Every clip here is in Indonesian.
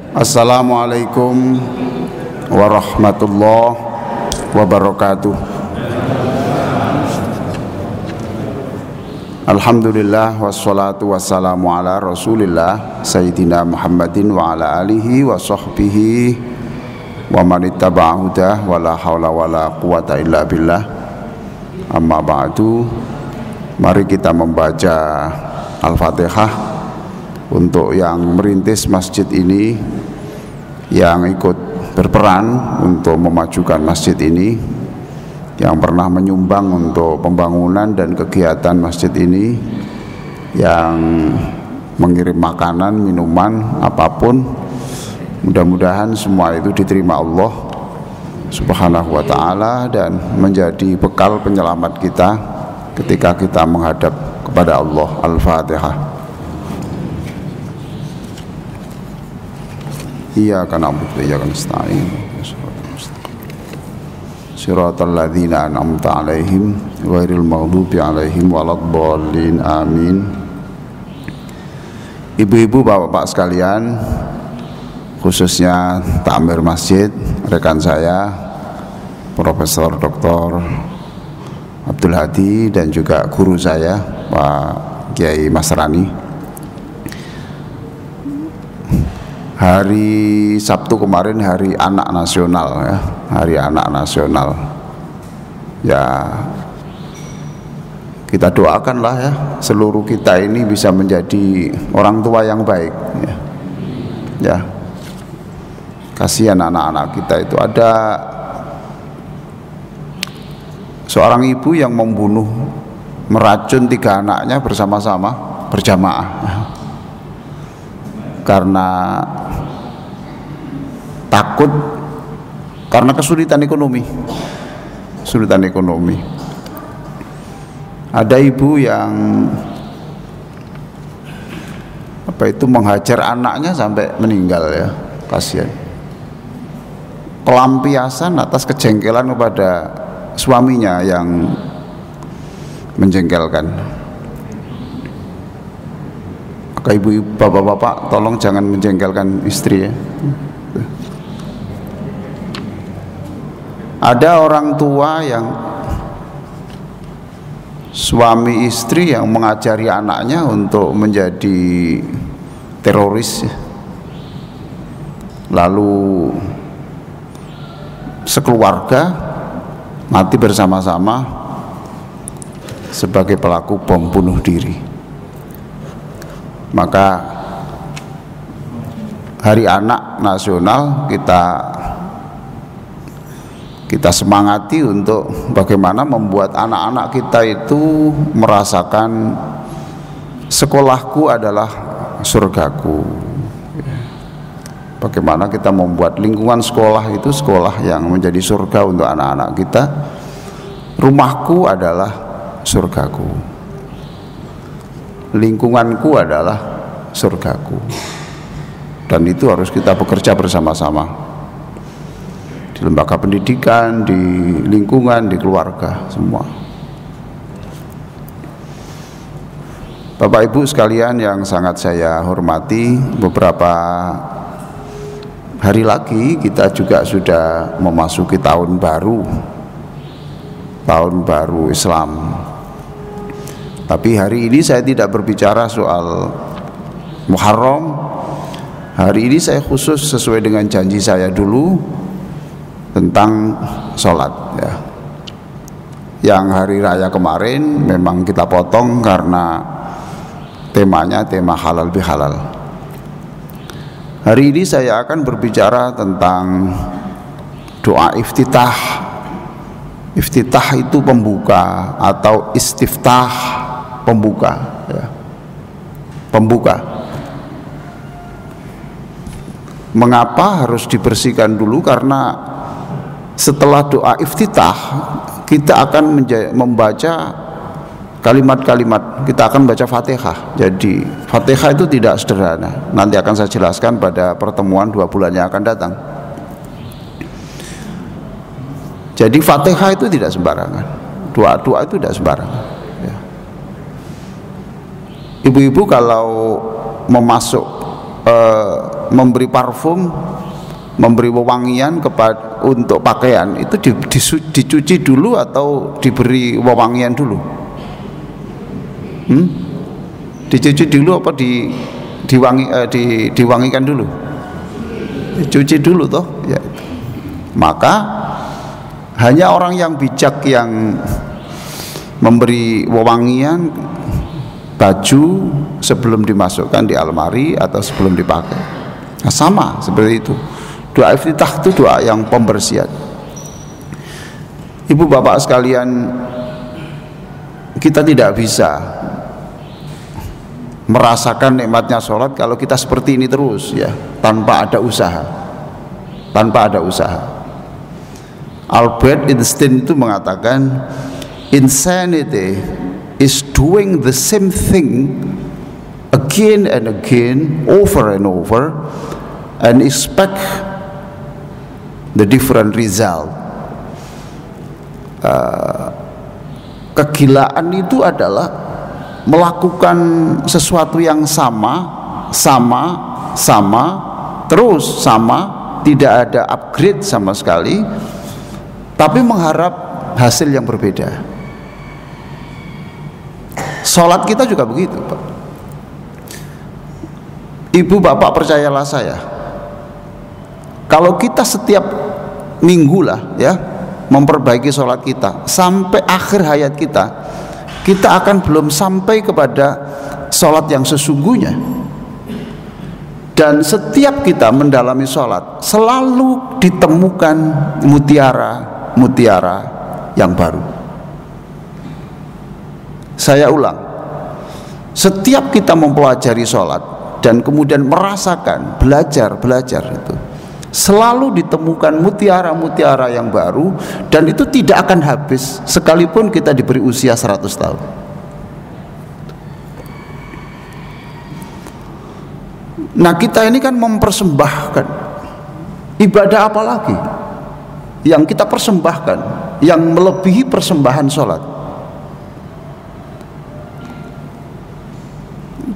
Assalamualaikum warahmatullahi wabarakatuh. Alhamdulillah wassalatu wassalamu ala rasulillah Sayyidina Muhammadin wa ala alihi wa sahbihi wa man ittaba'ahu hudah wa la hawla wa la quwata illa billah. Amma ba'du. Mari kita membaca Al-Fatihah untuk yang merintis masjid ini, yang ikut berperan untuk memajukan masjid ini, yang pernah menyumbang untuk pembangunan dan kegiatan masjid ini, yang mengirim makanan, minuman, apapun. Mudah-mudahan semua itu diterima Allah Subhanahu wa ta'ala dan menjadi bekal penyelamat kita ketika kita menghadap kepada Allah. Al-Fatihah. Iyyaka na'budu wa iyyaka nasta'in. Shiratal ladzina an'amta 'alaihim ghairil maghdubi 'alaihim waladdallin. Amin. Ibu-ibu, bapak-bapak sekalian, khususnya takmir masjid, rekan saya Profesor Dr. Abdul Hadi dan juga guru saya Pak Kiai Mas Rani. Hari Sabtu kemarin Hari Anak Nasional, ya, Hari Anak Nasional. Ya, kita doakanlah ya, seluruh kita ini bisa menjadi orang tua yang baik. Ya, kasihan anak-anak kita itu. Ada seorang ibu yang membunuh, meracun 3 anaknya bersama-sama, berjamaah, karena takut, karena kesulitan ekonomi. Ada ibu yang menghajar anaknya sampai meninggal, ya, kasihan. Pelampiasan atas kejengkelan kepada suaminya yang menjengkelkan. Maka ibu-ibu, bapak-bapak, tolong jangan menjengkelkan istri, ya. Ada orang tua yang suami istri yang mengajari anaknya untuk menjadi teroris, lalu sekeluarga mati bersama-sama sebagai pelaku bom bunuh diri. Maka Hari Anak Nasional kita semangati untuk bagaimana membuat anak-anak kita itu merasakan sekolahku adalah surgaku. Bagaimana kita membuat lingkungan sekolah itu sekolah yang menjadi surga untuk anak-anak kita. Rumahku adalah surgaku, lingkunganku adalah surgaku. Dan itu harus kita bekerja bersama-sama di lembaga pendidikan, di lingkungan, di keluarga, semua. Bapak Ibu sekalian yang sangat saya hormati, beberapa hari lagi kita juga sudah memasuki tahun baru Islam. Tapi hari ini saya tidak berbicara soal Muharram. Hari ini saya khusus sesuai dengan janji saya dulu tentang sholat, ya. Yang hari raya kemarin memang kita potong karena temanya tema halal bihalal. Hari ini saya akan berbicara tentang doa iftitah. Iftitah itu pembuka, atau istiftah pembuka, ya. Pembuka. Mengapa harus dibersihkan dulu? Karena setelah doa iftitah kita akan membaca kalimat-kalimat, kita akan baca Fatihah. Jadi Fatihah itu tidak sederhana. Nanti akan saya jelaskan pada pertemuan 2 bulan yang akan datang. Jadi Fatihah itu tidak sembarangan, doa-doa itu tidak sembarangan, ya. Ibu-ibu kalau memasuk memberi parfum, memberi wewangian untuk pakaian itu dicuci dulu atau diberi wewangian dulu? Dicuci dulu apa diwangikan dulu? Dicuci dulu toh ya. Maka hanya orang yang bijak yang memberi wewangian baju sebelum dimasukkan di almari atau sebelum dipakai. Nah, sama seperti itu. Doa iftitah itu doa yang pembersihan. Ibu bapak sekalian, kita tidak bisa merasakan nikmatnya sholat kalau kita seperti ini terus ya, tanpa ada usaha. Albert Einstein itu mengatakan, insanity is doing the same thing again and again, over and over, and expect the different result. Kegilaan itu adalah melakukan sesuatu yang sama, terus sama, tidak ada upgrade sama sekali, tapi mengharap hasil yang berbeda. Sholat kita juga begitu, Pak. Ibu bapak percayalah saya, kalau kita setiap minggu lah ya memperbaiki sholat kita sampai akhir hayat kita akan belum sampai kepada sholat yang sesungguhnya. Dan setiap kita mendalami sholat selalu ditemukan mutiara yang baru. Saya ulang, setiap kita mempelajari sholat dan kemudian merasakan belajar itu, selalu ditemukan mutiara yang baru, dan itu tidak akan habis sekalipun kita diberi usia 100 tahun. Nah, kita ini kan mempersembahkan ibadah apa lagi yang kita persembahkan yang melebihi persembahan sholat?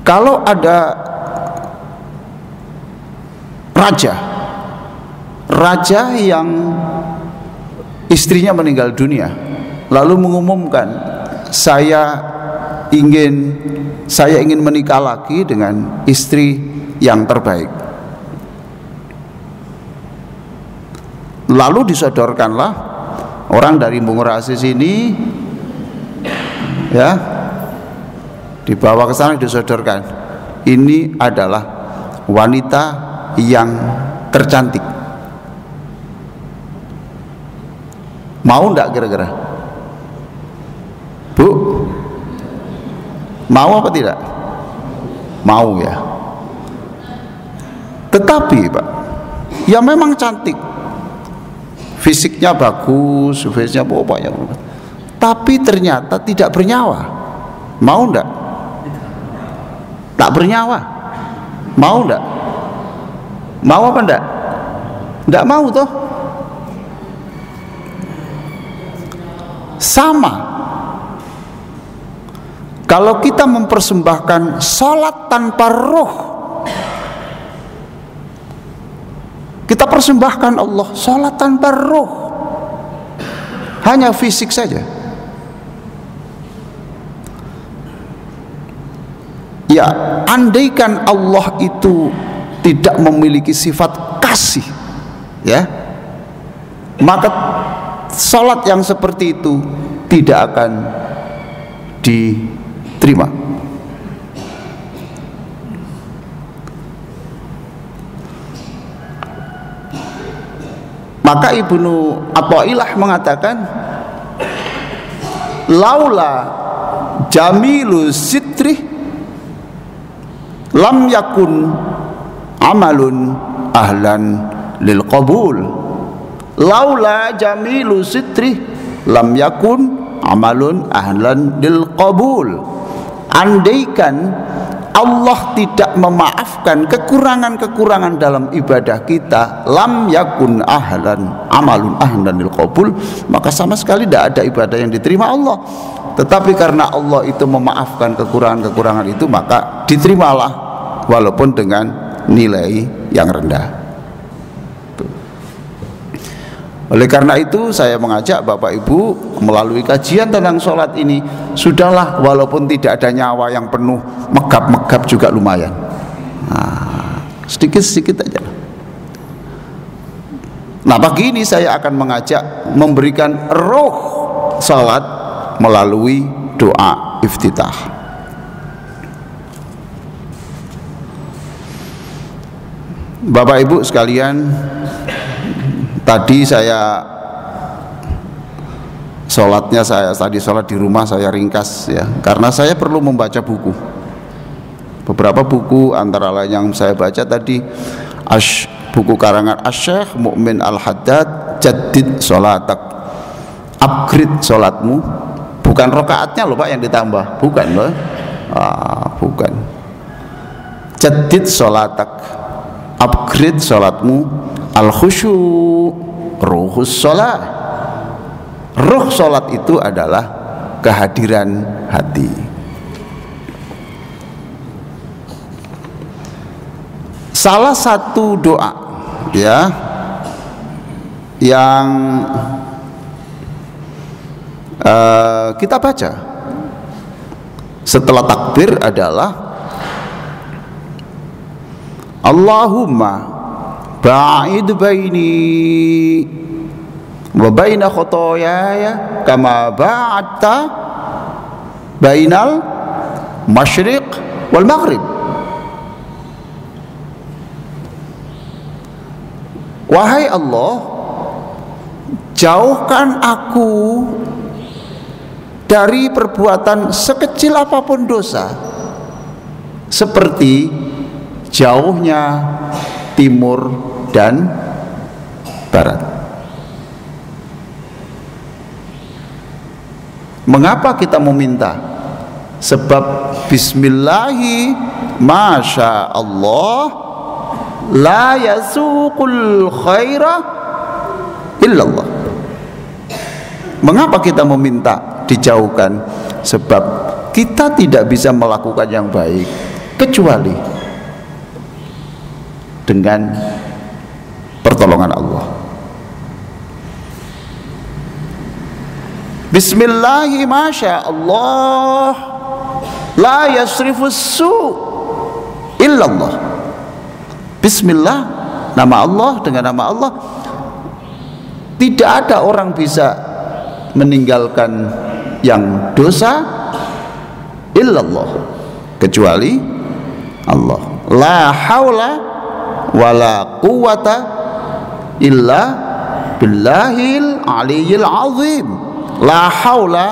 Kalau ada raja yang istrinya meninggal dunia lalu mengumumkan, saya ingin menikah lagi dengan istri yang terbaik, lalu disodorkanlah orang dari Bungurasi sini ya, dibawa ke sana, disodorkan, ini adalah wanita yang tercantik. Mau enggak kira-kira? Bu, mau apa tidak? Mau ya. Tetapi Pak, ya memang cantik, fisiknya bagus, fisiknya pokoknya, tapi ternyata tidak bernyawa. Mau enggak? Tak bernyawa. Mau enggak? Mau apa enggak? Enggak mau toh. Sama, kalau kita mempersembahkan sholat tanpa roh, kita persembahkan Allah sholat tanpa roh, hanya fisik saja. Ya, andaikan Allah itu tidak memiliki sifat kasih, ya, maka sholat yang seperti itu tidak akan diterima. Maka Ibnu Athaillah mengatakan, laula jamilu sitri lam yakun amalun ahlan lil qabul. Laula jamilu sitri lam yakun amalun ahlan lil qabul. Andaikan Allah tidak memaafkan kekurangan-kekurangan dalam ibadah kita, lam yakun amalun ahlan lil qabul, maka sama sekali tidak ada ibadah yang diterima Allah. Tetapi karena Allah itu memaafkan kekurangan-kekurangan itu, maka diterimalah walaupun dengan nilai yang rendah. Oleh karena itu saya mengajak Bapak Ibu melalui kajian tentang sholat ini, sudahlah, walaupun tidak ada nyawa yang penuh, megap-megap juga lumayan. Nah, sedikit-sedikit aja. Nah, pagi ini saya akan mengajak memberikan roh sholat melalui doa iftitah. Bapak Ibu sekalian, tadi saya tadi sholat di rumah saya ringkas ya, karena saya perlu membaca buku. Beberapa buku antara lain yang saya baca tadi buku karangan Asy-Syaikh Mukmin Al-Haddad, Jaddid Sholatak, upgrade sholatmu. Bukan rokaatnya loh Pak yang ditambah, bukan loh, bukan. Jaddid Sholatak, upgrade sholatmu. Al-khusyu' ruhus sholat. Ruh sholat itu adalah kehadiran hati. Salah satu doa ya yang kita baca setelah takbir adalah Allahumma ba'id baini wa baina khotoyaya kama ba'adta bainal masyriq wal maghrib. Wahai Allah, jauhkan aku dari perbuatan sekecil apapun dosa, seperti jauhnya timur dan barat. Mengapa kita meminta? Sebab bismillahi masya Allah la yasuqul khaira illallah. Mengapa kita meminta dijauhkan? Sebab kita tidak bisa melakukan yang baik kecuali dengan pertolongan Allah. Bismillahi masya Allah la yasrifus su' illallah. Bismillah, nama Allah, dengan nama Allah tidak ada orang bisa meninggalkan yang dosa illallah kecuali Allah. La haula wala quwata illa billahil aliyyil azim. La haula,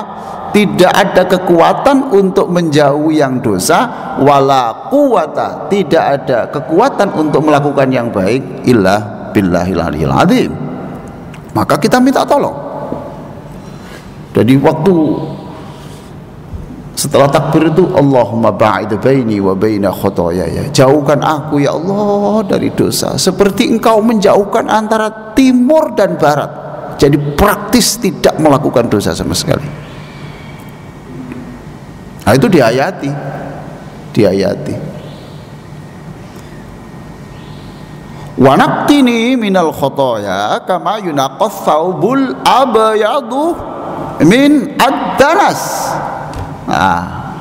tidak ada kekuatan untuk menjauhi yang dosa, wala quwata, tidak ada kekuatan untuk melakukan yang baik, illa billahil aliyyil azim. Maka kita minta tolong. Jadi waktu setelah takbir itu, Allahumma ba'id baini wa baina khotoyaya, jauhkan aku ya Allah dari dosa seperti engkau menjauhkan antara timur dan barat. Jadi praktis tidak melakukan dosa sama sekali. Nah, itu diayati. Wa naqtini minal khotoya kama yunaqas thawbul abyadu min ad-danas. Nah,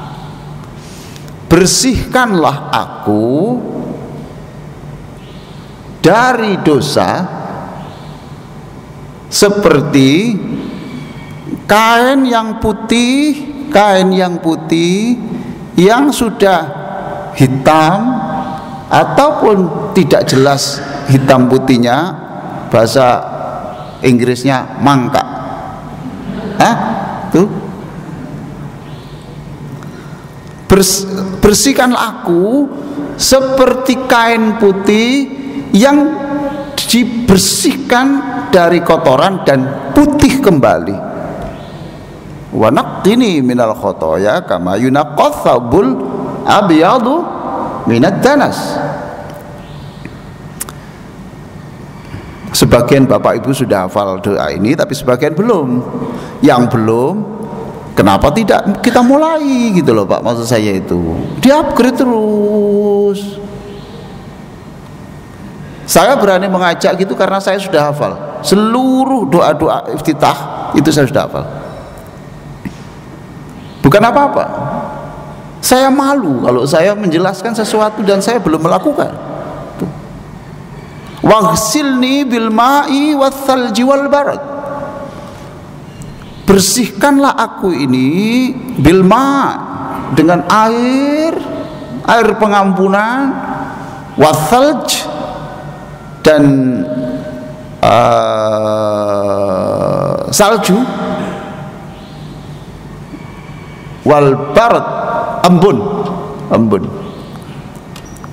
bersihkanlah aku dari dosa seperti kain yang putih yang sudah hitam ataupun tidak jelas hitam putihnya, bahasa Inggrisnya mangka. Tuh. Bersihkanlah aku seperti kain putih yang dibersihkan dari kotoran dan putih kembali. Wa naqtini minal khotoya kama yunaqqas thawbul abyadu minad danas. Sebagian Bapak Ibu sudah hafal doa ini, tapi sebagian belum. Yang belum, kenapa tidak kita mulai gitu loh Pak, maksud saya itu di-upgrade terus. Saya berani mengajak gitu karena saya sudah hafal seluruh doa-doa iftitah, itu saya sudah hafal. Bukan apa-apa, saya malu kalau saya menjelaskan sesuatu dan saya belum melakukan. Waghsilni bil ma'i wath thalji wal barad, bersihkanlah aku ini bil ma', dengan air pengampunan, wath thalj, dan salju, wal barad, embun,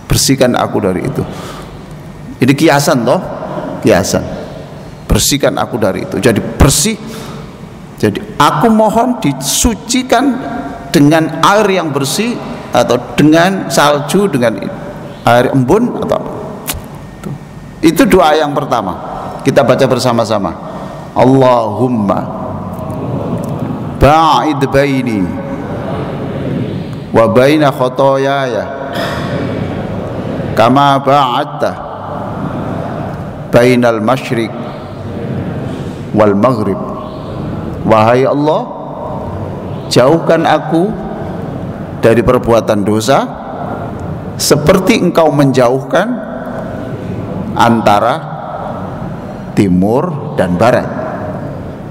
bersihkan aku dari itu. Ini kiasan toh, kiasan. Bersihkan aku dari itu. Jadi bersih. Jadi aku mohon disucikan dengan air yang bersih, atau dengan salju, dengan air embun, atau apa. Itu doa yang pertama. Kita baca bersama-sama. Allahumma ba'id baini wa baina khotoyaya kama ba'adta bainal masyriq wal maghrib. Wahai Allah, jauhkan aku dari perbuatan dosa seperti Engkau menjauhkan antara timur dan barat.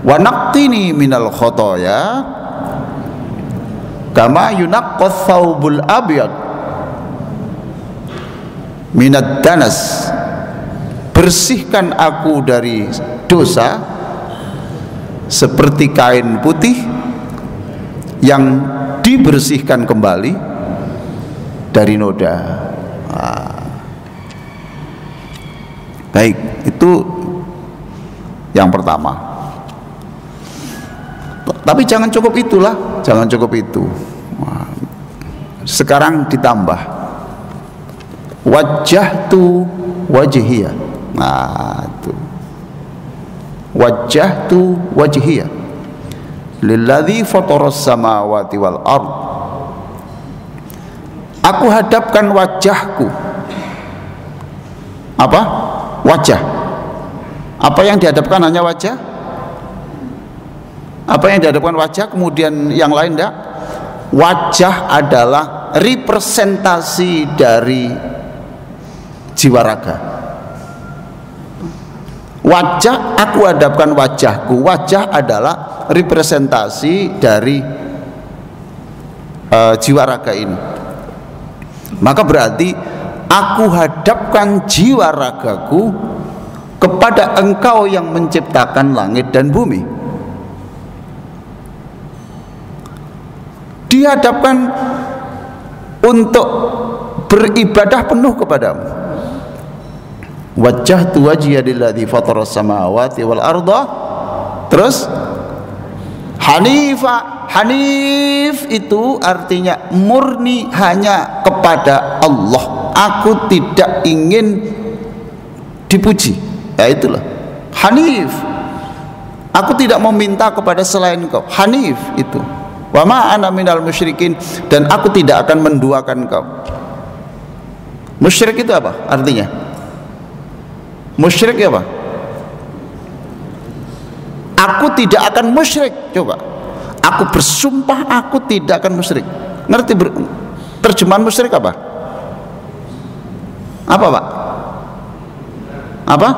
Wa naqtini minal khotoya kama yunaqqath thawbul abyad minad danas. Bersihkan aku dari dosa seperti kain putih yang dibersihkan kembali dari noda. Baik, itu yang pertama. Tapi jangan cukup itulah, jangan cukup itu. Sekarang ditambah wajjahtu wajhiyah. Nah, itu wajjahtu wajhiyah lilladzi fataras samawati wal ard. Aku hadapkan wajahku. Apa? Wajah. Apa yang dihadapkan? Hanya wajah? Apa yang dihadapkan? Wajah, kemudian yang lain enggak? Wajah adalah representasi dari jiwa raga. Wajah, aku hadapkan wajahku. Wajah adalah representasi dari jiwa raga ini. Maka berarti aku hadapkan jiwa ragaku kepada Engkau yang menciptakan langit dan bumi. Dihadapkan untuk beribadah penuh kepadamu. Wajjahtu wajhiya lilladzi fataras samawati wal arda. Terus hanifa. Hanif itu artinya murni hanya kepada Allah. Aku tidak ingin dipuji. Ya itulah Hanif. Aku tidak meminta kepada selain Engkau. Hanif itu. Wa ma ana minal musyrikin, dan aku tidak akan menduakan Engkau. Musyrik itu apa artinya? Musyrik apa? Aku tidak akan musyrik. Coba, aku bersumpah aku tidak akan musyrik. Ngerti terjemahan musyrik apa? Apa Pak? Apa?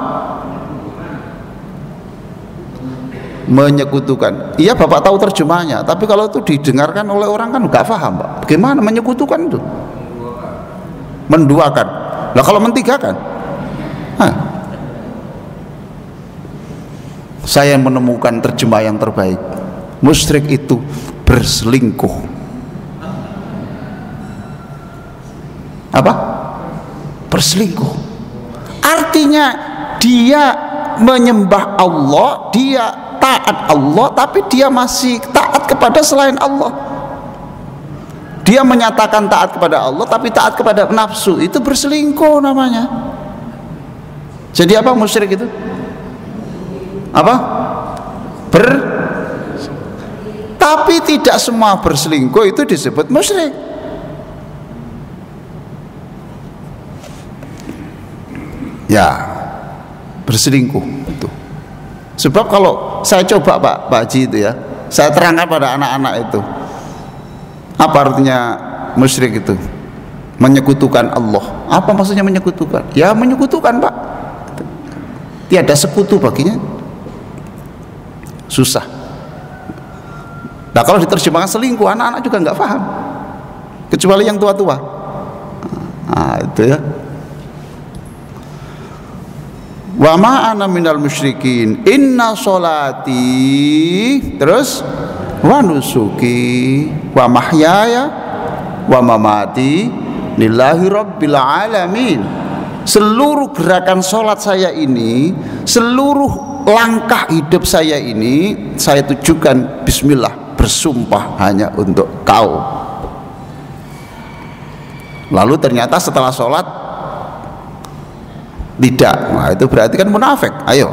Menyekutukan. Iya Bapak tahu terjemahnya, tapi kalau itu didengarkan oleh orang kan nggak paham Pak. Bagaimana menyekutukan itu? Menduakan. Lah kalau mentigakan? Saya menemukan terjemah yang terbaik. Musyrik itu berselingkuh. Apa? Berselingkuh. Artinya dia menyembah Allah, dia taat Allah, tapi dia masih taat kepada selain Allah. Dia menyatakan taat kepada Allah, tapi taat kepada nafsu. Itu berselingkuh namanya. Jadi apa musyrik itu? Apa? Tapi tidak semua berselingkuh itu disebut musyrik. Ya, berselingkuh itu. Sebab kalau saya coba Pak Haji itu ya, saya terangkan pada anak-anak itu, apa artinya musyrik itu? Menyekutukan Allah. Apa maksudnya menyekutukan? Ya menyekutukan Pak. Tiada sekutu baginya. Susah. Nah kalau diterjemahkan selingkuh, anak-anak juga nggak paham, kecuali yang tua-tua. Nah itu ya. Wa ma ana minal musyrikin inna sholati, terus wa nusuki wa mahyaya wa mamati lillahi rabbil alamin. Seluruh gerakan sholat saya ini, seluruh langkah hidup saya ini, saya tujukan bismillah, bersumpah hanya untuk kau. Lalu ternyata setelah sholat tidak, nah itu berarti kan munafik. Ayo,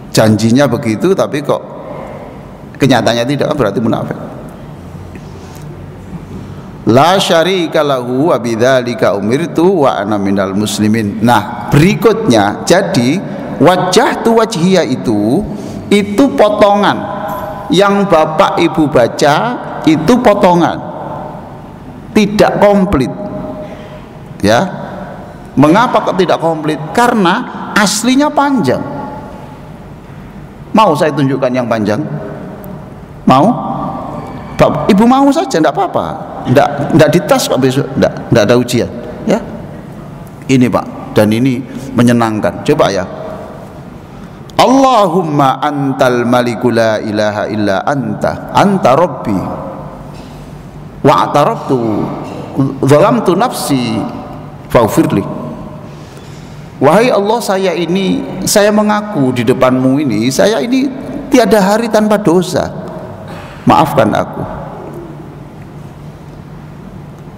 janjinya begitu tapi kok kenyataannya tidak, kan berarti munafik. La syarika lahu wa bidzalika umirtu wa ana minal muslimin. Nah berikutnya, jadi wajah tu wajhiyah itu potongan yang Bapak Ibu baca, itu potongan, tidak komplit ya. Mengapa kok tidak komplit? Karena aslinya panjang. Mau saya tunjukkan yang panjang? Mau? Ibu mau saja, tidak apa-apa. Tidak dites kok besok, tidak ada ujian ya. Ini Pak, dan ini menyenangkan. Coba ya. Allahumma antal maliku la ilaha illa anta rabbi wa a'taraftu zalamtu nafsi faghfirli. Wahai Allah, saya mengaku di depanmu ini, saya ini tiada hari tanpa dosa, maafkan aku.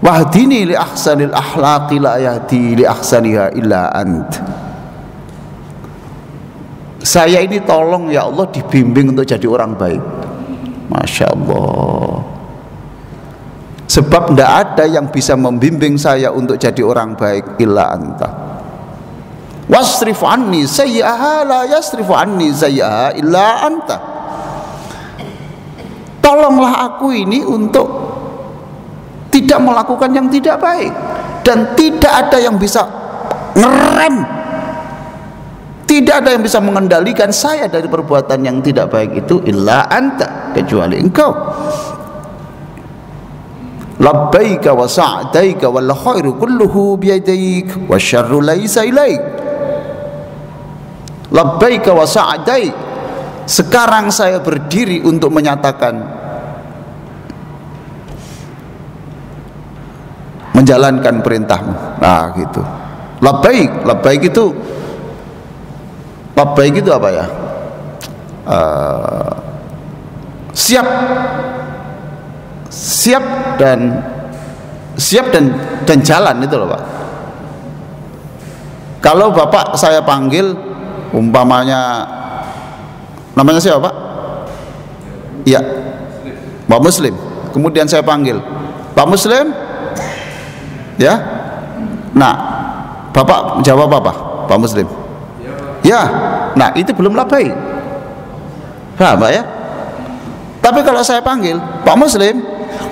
Wahdini li ahsanil akhlaqi la yahdi li ahsaniha illa ant. Saya ini tolong ya Allah dibimbing untuk jadi orang baik. Masya Allah. Sebab tidak ada yang bisa membimbing saya untuk jadi orang baik illa anta. Wasrif anni sayyi'aha la yasrifu anni sayyi'aha illa anta. Tolonglah aku ini untuk tidak melakukan yang tidak baik, dan tidak ada yang bisa ngerem, tidak ada yang bisa mengendalikan saya dari perbuatan yang tidak baik itu illa anta, kecuali engkau. Labbaika wa sa'daika wal khairu kulluhu biyadaik wa syarru laisa ilaik. Labbaika wa sa'daik, sekarang saya berdiri untuk menyatakan, menjalankan perintahmu. Nah gitu. Labbaik itu apa ya? Siap dan jalan itu loh Pak. Kalau Bapak saya panggil, umpamanya namanya siapa Pak? Iya, Pak Muslim. Kemudian saya panggil Pak Muslim, ya. Nah, Bapak jawab apa? Pak Muslim. Ya. Nah, itu belum labbaik. Paham Pak ya? Tapi kalau saya panggil Pak Muslim,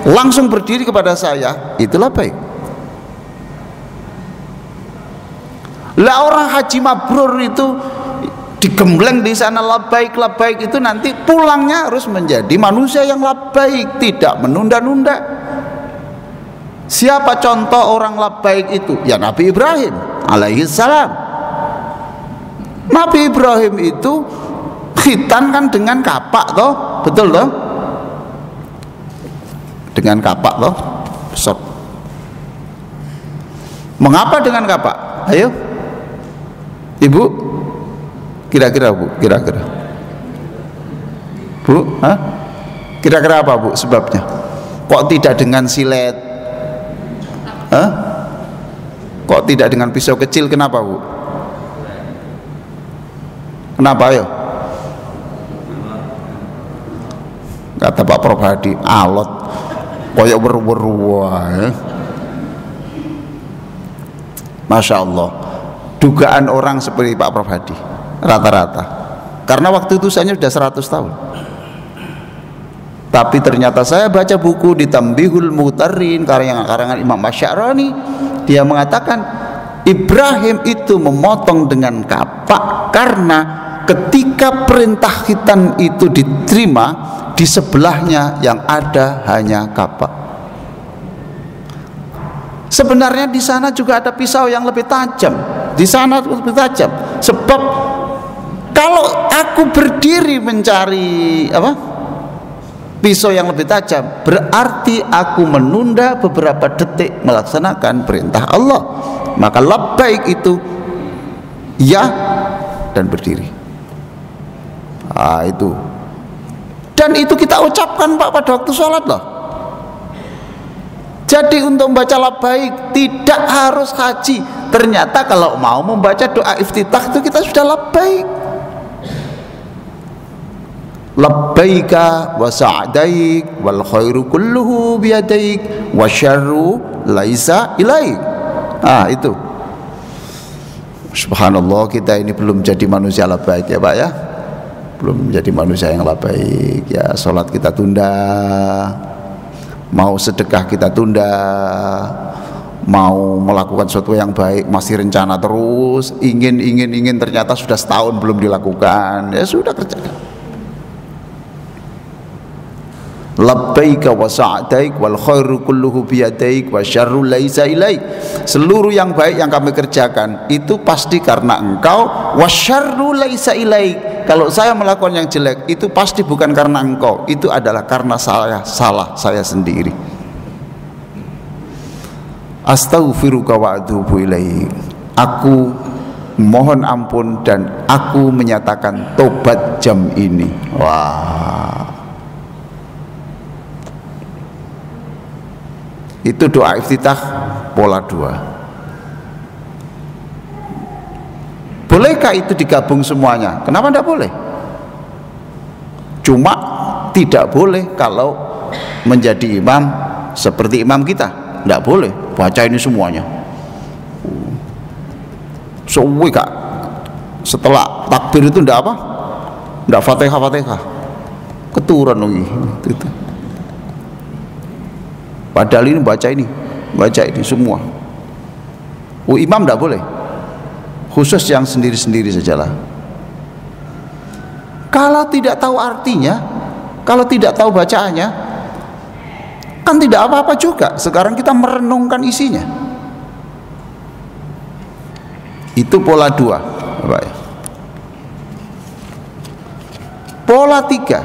langsung berdiri kepada saya, itu labbaik. Lah orang haji mabrur itu digembleng di sana labbaik itu, nanti pulangnya harus menjadi manusia yang labbaik, tidak menunda-nunda. Siapa contoh orang labbaik itu? Ya Nabi Ibrahim alaihi salam. Nabi Ibrahim itu khitan kan dengan kapak toh, betul toh? Dengan kapak toh, besok. Mengapa dengan kapak? Ayo, Ibu, kira-kira Bu, kira-kira Bu, kira-kira apa Bu sebabnya? Kok tidak dengan silet? Kok tidak dengan pisau kecil? Kenapa Bu? Kenapa ayo? Kata Pak Prof Hadi, alot koyok beru-beru. Masya Allah. dugaan orang seperti Pak Prof Hadi rata-rata, karena waktu itu usianya sudah 100 tahun. Tapi ternyata saya baca buku di Tambihul Mutarrin karangan Imam Asy'arani, dia mengatakan Ibrahim itu memotong dengan kapak karena ketika perintah khitan itu diterima, di sebelahnya yang ada hanya kapak. Sebenarnya di sana juga ada pisau yang lebih tajam, di sana lebih tajam. Sebab kalau aku berdiri mencari pisau yang lebih tajam, berarti aku menunda beberapa detik melaksanakan perintah Allah. Maka labbaik itu ya dan berdiri. Itu. Dan itu kita ucapkan Pak pada waktu sholat loh. Jadi untuk membaca labbaik tidak harus haji. Ternyata kalau mau membaca doa iftitah itu kita sudah labbaik. Labbaika wa sa'daik wal khairu kulluhu biyadaik wa syarru laisa ilaik. Itu. Subhanallah, kita ini belum jadi manusia labbaik ya Pak ya. Belum menjadi manusia yang labbaik ya. Salat kita tunda, mau sedekah kita tunda, mau melakukan sesuatu yang baik masih rencana terus, ingin ternyata sudah setahun belum dilakukan. Ya sudah, kerjakan. Labbaika wa sa'daik wal khairu kulluhu biyadaik wa syarru laisa ilaik. Seluruh yang baik yang kami kerjakan itu pasti karena engkau. Wa syarru laisa ilaik. Kalau saya melakukan yang jelek itu pasti bukan karena engkau, itu adalah karena saya sendiri. Astaghfiruka wa atubu ilaik. Aku mohon ampun dan aku menyatakan tobat jam ini. Wah, itu doa iftitah pola 2. Bolehkah itu digabung semuanya? Kenapa tidak boleh? Cuma tidak boleh kalau menjadi imam seperti imam kita. Tidak boleh baca ini semuanya. Kak, setelah takbir itu tidak apa? Tidak fatihah. Keturun lagi. Padahal ini baca ini semua. Imam tidak boleh, khusus yang sendiri-sendiri sajalah. Kalau tidak tahu artinya, kalau tidak tahu bacaannya, kan tidak apa-apa juga. Sekarang kita merenungkan isinya. Itu pola 2, Bapak ya. Pola 3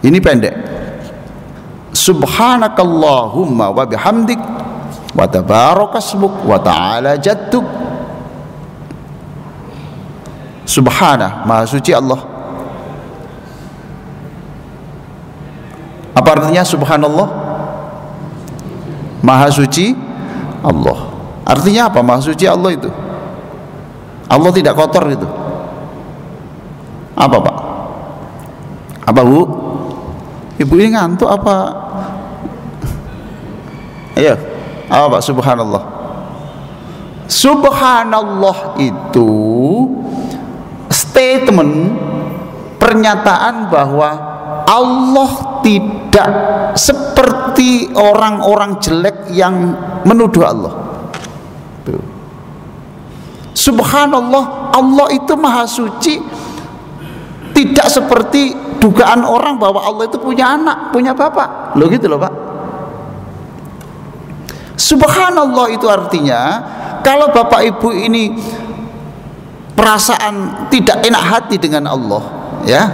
ini pendek. Subhanakallahumma wa bihamdik wa tabarakasmuk wa ta'ala jadduk. Subhanah, maha suci Allah. Apa artinya subhanallah? Maha suci Allah. Artinya apa maha suci Allah itu? Allah tidak kotor itu. Apa Pak? Apa Bu? Ibu ini ngantuk apa? Ayo, apa Pak? Subhanallah. Subhanallah itu statement, pernyataan bahwa Allah tidak seperti orang-orang jelek yang menuduh Allah. Tuh. Subhanallah, Allah itu maha suci, tidak seperti dugaan orang bahwa Allah itu punya anak, punya bapak. Loh gitu loh Pak. Subhanallah itu artinya kalau bapak ibu ini perasaan tidak enak hati dengan Allah, ya,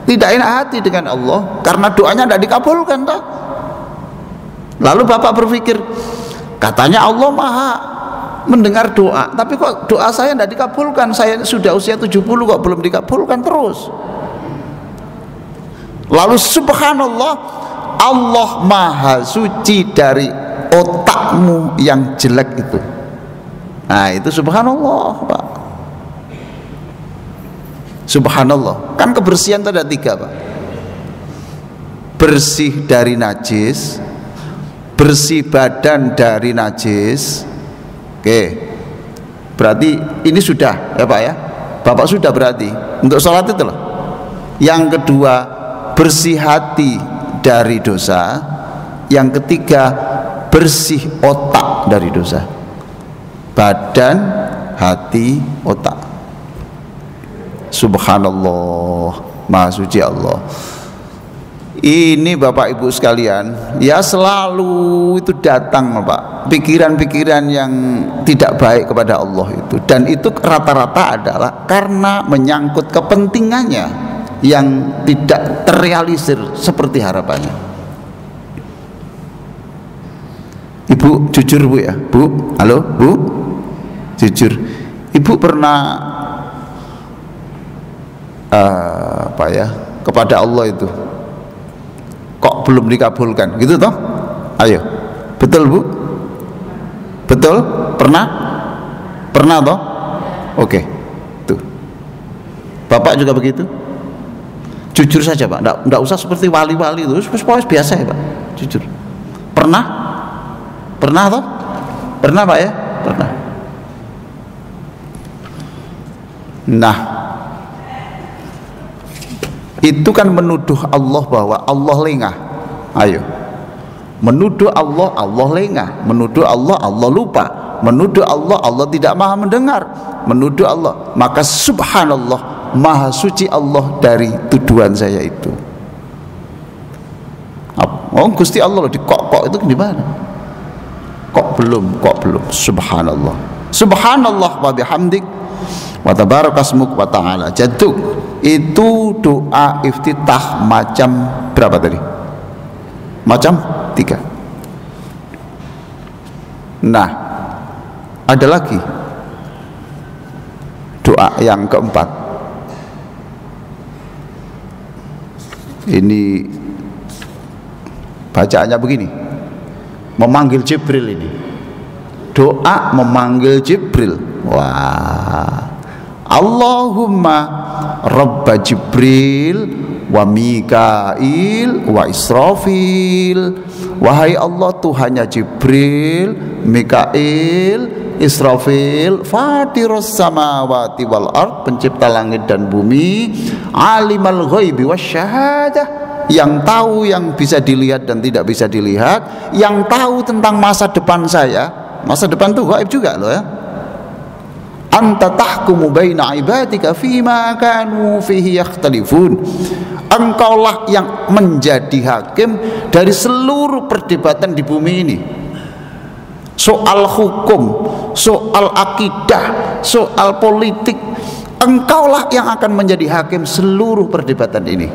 tidak enak hati dengan Allah karena doanya tidak dikabulkan toh. Lalu bapak berpikir, katanya Allah maha mendengar doa, tapi kok doa saya tidak dikabulkan, saya sudah usia 70 kok belum dikabulkan terus. Lalu subhanallah, Allah maha suci dari otakmu yang jelek itu. Nah itu subhanallah Pak. Subhanallah, kan kebersihan itu ada 3 Pak. Bersih dari najis, bersih badan dari najis, Oke, berarti ini sudah ya Pak ya, Bapak sudah berarti untuk sholat itu loh. Yang kedua, bersih hati dari dosa. Yang ketiga, bersih otak dari dosa. Badan, hati, otak. Subhanallah, Maha Suci Allah. Ini Bapak Ibu sekalian, ya selalu itu datang Pak, pikiran-pikiran yang tidak baik kepada Allah itu. Dan itu rata-rata adalah karena menyangkut kepentingannya yang tidak terrealisir seperti harapannya. Ibu jujur Bu ya, Bu, halo Bu, jujur, Ibu pernah apa ya, kepada Allah itu kok belum dikabulkan gitu toh? Ayo, betul Bu? Betul? Pernah? Pernah toh? Oke, tuh. Bapak juga begitu? Jujur saja Pak, enggak usah seperti wali-wali itu, biasa ya Pak, jujur. Pernah? Pernah toh? Pernah Pak ya? Pernah. Nah, itu kan menuduh Allah bahwa Allah lengah. Ayo, menuduh Allah, Allah lengah. Menuduh Allah, Allah lupa. Menuduh Allah, Allah tidak maha mendengar. Menuduh Allah, maka subhanallah, maha suci Allah dari tuduhan saya itu. Oh Gusti Allah loh, dikok-kok itu gimana? Kok belum, subhanallah. Subhanallah wa bihamdik wa tabarakasmuk wa ta'ala jaduk. Itu doa iftitah macam berapa tadi? Macam 3. Nah, ada lagi doa yang keempat. Ini bacaannya begini, memanggil Jibril. Ini doa memanggil Jibril. Wah, Allahumma Rabba Jibril wa Mikail wa Israfil. Wahai Allah, Tuhannya Jibril, Mikail, Israfil, Fatirus samawati wal ard, pencipta langit dan bumi, alimal ghaibi wasyahadah, yang tahu yang bisa dilihat dan tidak bisa dilihat, yang tahu tentang masa depan saya. Masa depan itu gaib juga loh ya. Anta tahkumu baina ibadika fima kanu fihi yakhtalifun. Engkaulah yang menjadi hakim dari seluruh perdebatan di bumi ini. Soal hukum, soal akidah, soal politik, engkaulah yang akan menjadi hakim seluruh perdebatan ini.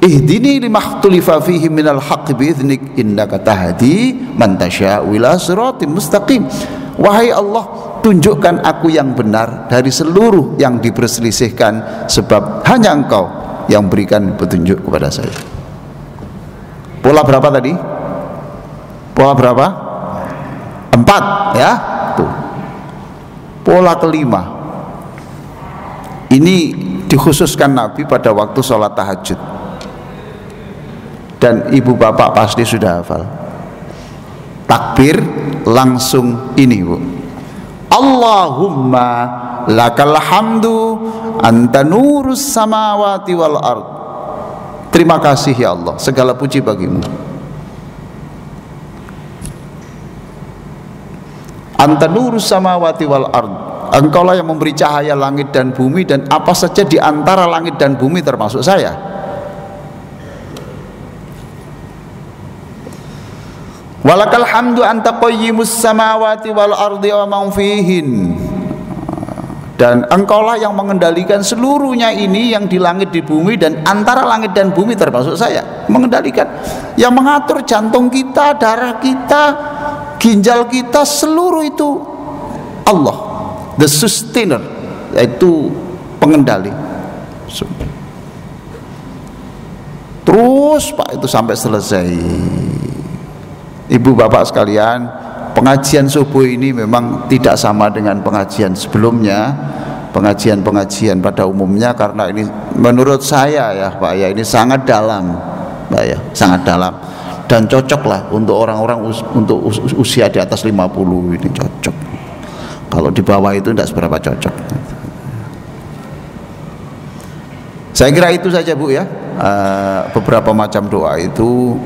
Ihdini limakhtulifa fihi minal haqqi bi'idhnik innaka tahdi man tasya'u ila siratim mustaqim. Wahai Allah, tunjukkan aku yang benar dari seluruh yang diperselisihkan, sebab hanya Engkau yang berikan petunjuk kepada saya. Pola berapa tadi? Pola berapa? 4 ya. Tuh. Pola kelima. Ini dikhususkan Nabi pada waktu sholat tahajud. Dan ibu bapak pasti sudah hafal. Takbir langsung ini Bu, Allahumma lakal hamdu anta nurus samawati wal ard. Terima kasih ya Allah, segala puji bagimu. Anta nurus samawati wal ard, engkaulah yang memberi cahaya langit dan bumi, dan apa saja di antara langit dan bumi termasuk saya. Walakal hamdu anta qayyimus samawati wal ardi wa man fihin. Dan engkaulah yang mengendalikan seluruhnya ini, yang di langit di bumi dan antara langit dan bumi termasuk saya. Mengendalikan, yang mengatur jantung kita, darah kita, ginjal kita, seluruh itu Allah, the sustainer, yaitu pengendali. Terus Pak itu sampai selesai. Ibu bapak sekalian, pengajian subuh ini memang tidak sama dengan pengajian sebelumnya, pengajian-pengajian pada umumnya, karena ini menurut saya ya Pak ya, ini sangat dalam Pak ya, sangat dalam. dan cocok lah untuk orang-orang untuk usia di atas 50 ini cocok. Kalau di bawah itu tidak seberapa cocok. Saya kira itu saja Bu ya, beberapa macam doa itu.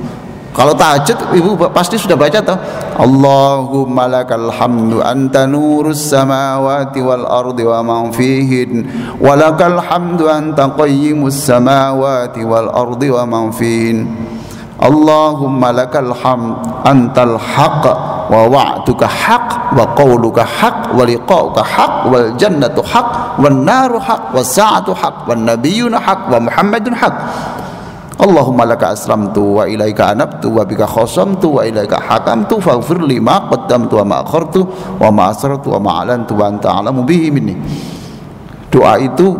Kalau tahajud Ibu pasti sudah baca toh, Allahumma lakal hamdu anta nurus samawati wal ardi wa man fihin, wa lakal hamdu anta qayyimus samawati wal ardi wa man fihin, Allahumma lakal hamd antal haqq wa wa'duka haqq wa qawluka haqq wa liqa'uka haqq wal jannatu haqq wan naru haqq was sa'atu haqq wan nabiyyuna haqq wa muhammadun haqq, Allahumma laka aslamtu wa ilaika anabtu wa bika khosamtu wa ilaika hakamtu faghfir li ma qaddamtu wa ma akhartu wa ma asrartu wa ma alantu wa anta a'lamu bihi minni. Doa itu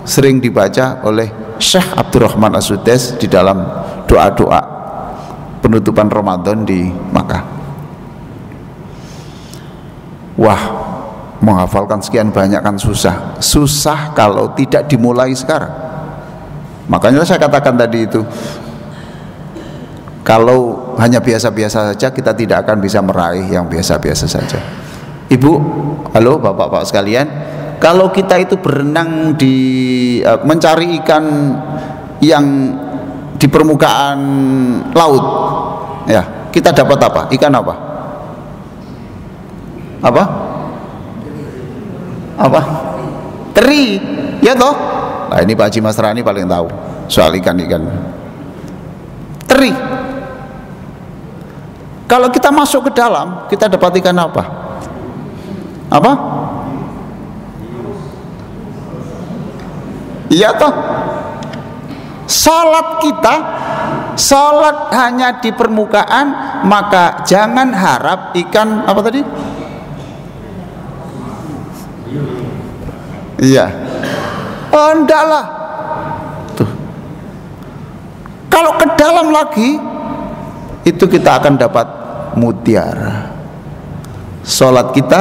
sering dibaca oleh Syekh Abdurrahman As-Sudais di dalam doa-doa penutupan Ramadan di Makkah. Wah, menghafalkan sekian banyak kan susah. Susah kalau tidak dimulai sekarang. Makanya saya katakan tadi itu, kalau hanya biasa-biasa saja kita tidak akan bisa meraih yang biasa-biasa saja. Ibu, halo bapak-bapak sekalian, kalau kita itu berenang di mencari ikan yang di permukaan laut, ya kita dapat apa? Ikan apa? Apa? Teri, ya toh? Nah ini Pak Haji Masrani paling tahu soal ikan-ikan teri. Kalau kita masuk ke dalam, kita dapat ikan apa? Apa? Iya toh? Salat kita, salat hanya di permukaan, maka jangan harap ikan apa tadi? Iya. Oh, enggaklah. Tuh. Kalau ke dalam lagi, itu kita akan dapat mutiara. Salat kita,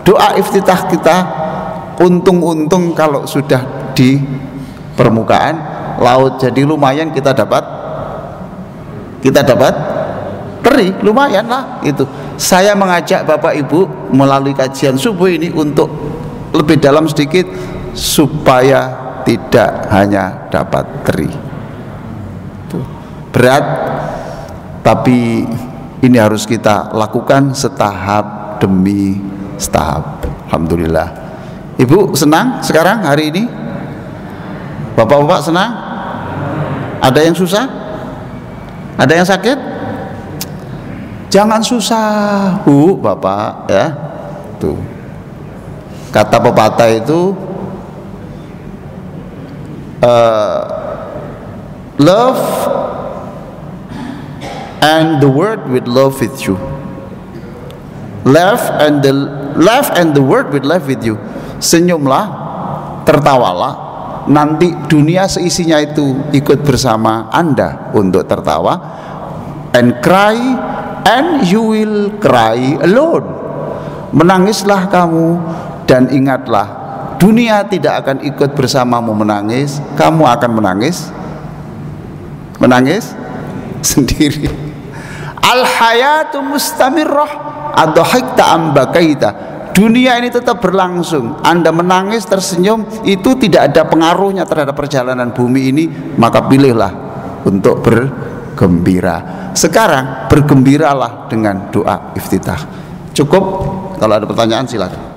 doa iftitah kita, untung-untung kalau sudah di permukaan laut, jadi lumayan kita dapat teri, lumayan lah itu. Saya mengajak Bapak Ibu melalui kajian subuh ini untuk lebih dalam sedikit, supaya tidak hanya dapat teri. Berat, tapi ini harus kita lakukan setahap demi setahap. Alhamdulillah. Ibu senang sekarang hari ini? Bapak-bapak senang? Ada yang susah? Ada yang sakit? Jangan susah, Bu, Bapak ya. Tuh. Kata pepatah itu, love and the word with love with you. Laugh and the word with love with you. Senyumlah, tertawalah, nanti dunia seisinya itu ikut bersama Anda untuk tertawa. And cry and you will cry alone. Menangislah kamu dan ingatlah, dunia tidak akan ikut bersamamu menangis, kamu akan menangis sendiri. Al hayatu mustamirrah adhahikta am bakaita. Dunia ini tetap berlangsung. Anda menangis, tersenyum, itu tidak ada pengaruhnya terhadap perjalanan bumi ini. Maka pilihlah untuk bergembira. Sekarang bergembiralah dengan doa iftitah. Cukup? Kalau ada pertanyaan silakan.